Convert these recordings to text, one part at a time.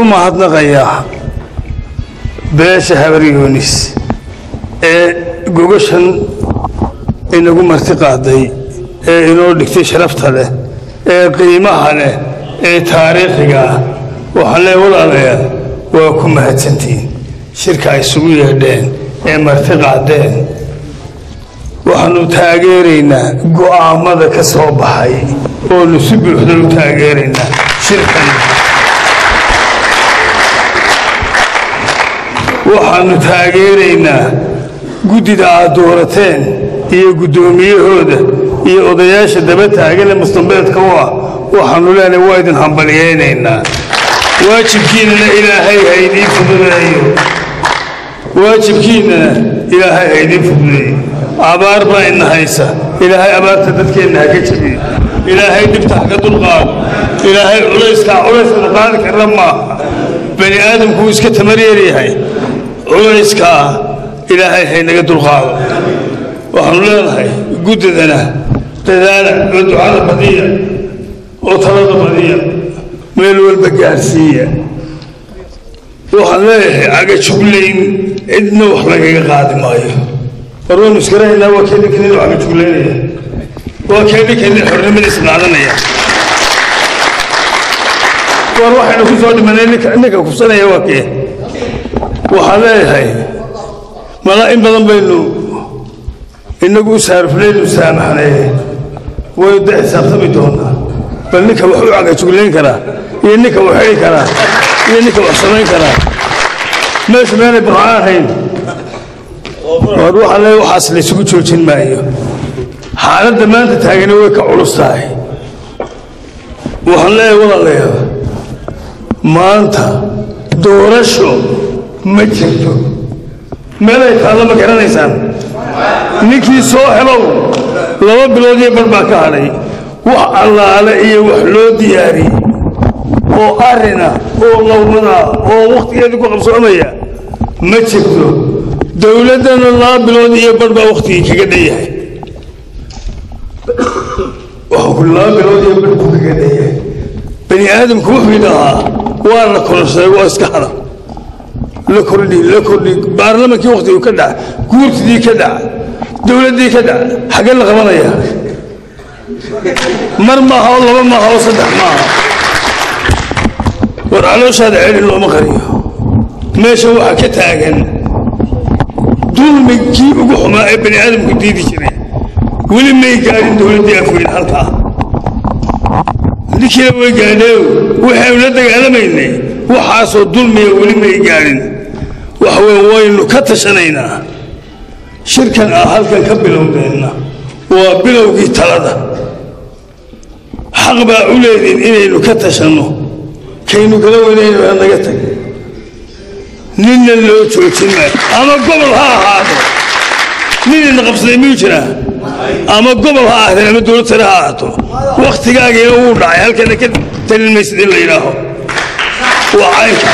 umahadna qaya beesha habariyoonis gogashan inagu marti qaaday inoo dhigtay sharafta leh qiimaha leh taariikhiga waxa la walaalayaa waa ku mahadsantiin shirka ay isugu yeedheen marti qaadeen waxaanu taageeraynaa go'aamada ka soo baxay oo nu si buuxda u taageeraynaa shirkan waxaanu taageeraynaa guddida aad doorateen iyo guddoomiyahooda iyo odayaasha daba taagan ee mustambeedka u ah waxaanu leenahay waa idin hambaliyaynaynaa waajibkiinana ilaahay ha idiin fududeeyo waajibkiinana ilaahay ha idiin fududeeyo abaar baa ina haysa ilaahay abaarta dadkeenna ha ka jabiyo ilaahay dhibta ha ka dulqaado ilaahay culayska qaadi karna maaha bani aadamku wuu iska tamaryeer yahay culayska ilaahay haynaga dulqaado waxaanu leenahay guddidana dadaala oo ducada badiya oo talada badiya meel walba gaarsiiya waxaan leeyahay cagajuglayn cidna wax lagaga qaadi maayo warwaynu iskarahaynaa waa kee ninkan inuu cagajuglaynaya waa kee ninkan in xornimadiisa qaadanaya war waxaynu ku soo dhimanay ninka kufsanaya waa kee waxaan leeyahay malaa in badan baynu inagu u saarufnaynu saamaxnay waynu da xisaabtami doonaa bal ninka wax u cagajuglayn karaa iyo ninka wax xidhi karaa iyo ninka wax samayn karaa meesha meelay burcaan ahayn war waxaan leeyahay waxaas laysugu joojin maayo xaaladda maanta taagani way ka culus tahay waxaan leeyahay walaalayaal maanta doorasho ma jirto meelay taalla ma garanaysaan ninkii soo helow 2 bilood iyo bar baa ka hadhay wax allaale iyo wax loo diyaariyey oo arina oo lawada oo waqtigeedu ku qabsoomaya ma jirto dawladana 2 bilood iyo bar baa waqtigii kaga dhayahay waxa ku 2 bilood iyo bar ku kaga dhayahay bani aadamku wuxuu yidhahaa waa la koroshay waa iska hada la kordhi baarlamankii waqtigu ka dhac guurtidii ka dhac dawladdii ka dhac xagee la qabanaya mar maaha oo 2 maaha oo 3 maaha war calooshaada celin looma qariyo meesha waxaa ka taagan dulmigii ugu xumaa ee bani aadamku diidi jiray weli may gaadhin dawladdii afweyn halkaa ninkiina way gaadheen waxaynu la dagaalamaynay waxaasoo dulmiya weli may gaadhin waxweyn waynu ka tashanaynaa shirkan halkan ka bilowdeenna waa bilowgii talada xaq baa u leediin inaynu ka tashanno kaynu kala weynayno waa naga tag ninna loo joojin maayo ama gobol ha ahaado ninina qabsaday miyuu jiraa ama gobol ha ahaadeen ama dawlad sare ha ahaato waktigaagiina wuu dhacay halkana ka talin maysid in la yidhaaho waa caynka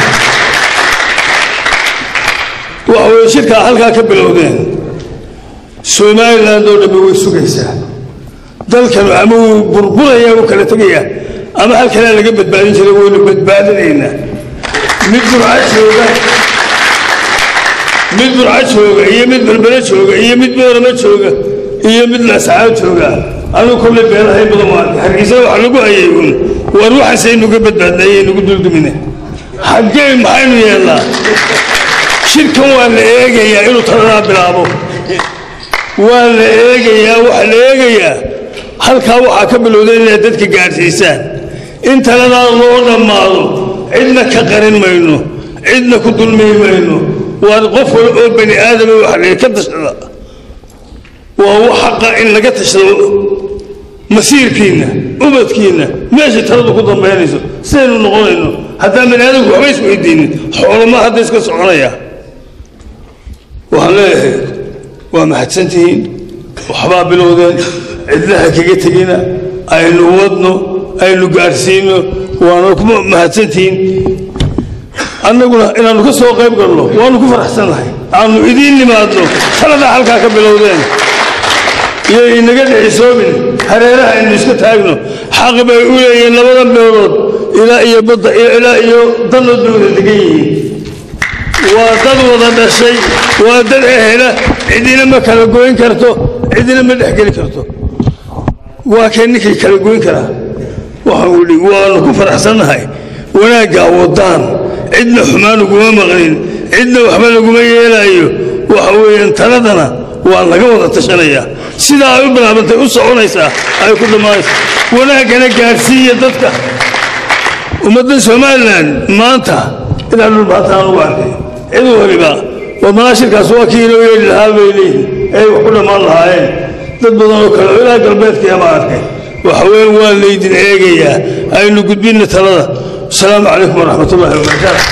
waxaweye shirkaa halkaa ka bilowdeen somaliland oo dhammi way sugaysaa dalkanu ama wuu burburayaa wuu kala tegayaa ama halkanaa laga badbaadin jiray waynu badbaadinaynaa mid burca jooga iyo mid berbere jooga iyo mid boorama jooga iyo mid laascaab jooga anigu kolley beelahay badan waa hargeysa waxa lagu hayay un war waxaasaynuga badbaadnayay nagu duldumine xaggee maxaynu yeelnaa shirkan waa la eegayaa inuu taladaa bilaabo waa la eegayaa waxa la eegayaa halkaa waxaa ka bilowday inaad dadka gaadhsiisaan in taladaa loo dhammaado cidna ka qarin mayno cidna ku dulmi mayno waa qof wal oo bani aadama wax laga ka tashada waa wax xaqa in laga tashado masiirkiina ubadkiina meesha taladu ku dambeynayso sidaynu noqonayno haddaan bani aadamku waxba isweydiinin xoolama hadda iska soconaya waxaan leeyahay waa mahadsantihiin waxbaa bilowdeen cidlaha kaga tegina aynu wadno aynu gaadhsiino waana ku mahadsantihiin annaguna inaanu ka soo qayb galno waanu ku faraxsanahay aanu idiin nimaadno taladaa halkaa ka bilowdeen iyo inaga dhicisoobin hareeraha aynu iska taagno xaq bay u leeyihiin 2 beelood إلى إيه بض إلى إيه ضل الدولة دقيقة وضل وضل الشيء وضل هنا عندنا ما كانوا يقولون كرتو عندنا ما نحكي كرتو وكأنك كانوا يقولون كره وحولي ونكفر أحسن هاي وناقع وضان عندنا حمان وقوام مغرين عندنا وحمان وقوام يلايو وحوي انتردنا والله قوضة تشنية سيدا عيوبنا بنتي أصعونا يسا أي كل ما يسا وناقع نقارسية ضدك ومدن سومالان ما انت إذا عدو الباطان وبعدي إذو هربا وما شركة سواكينو يلي الهابي ليه أي وكل ما الله هاي ضد بضانو كلا إلا قلبيتك يا معاركي وحوين والدين عيقيا أي نقود بينا ترى السلام عليكم ورحمة الله وبركاته.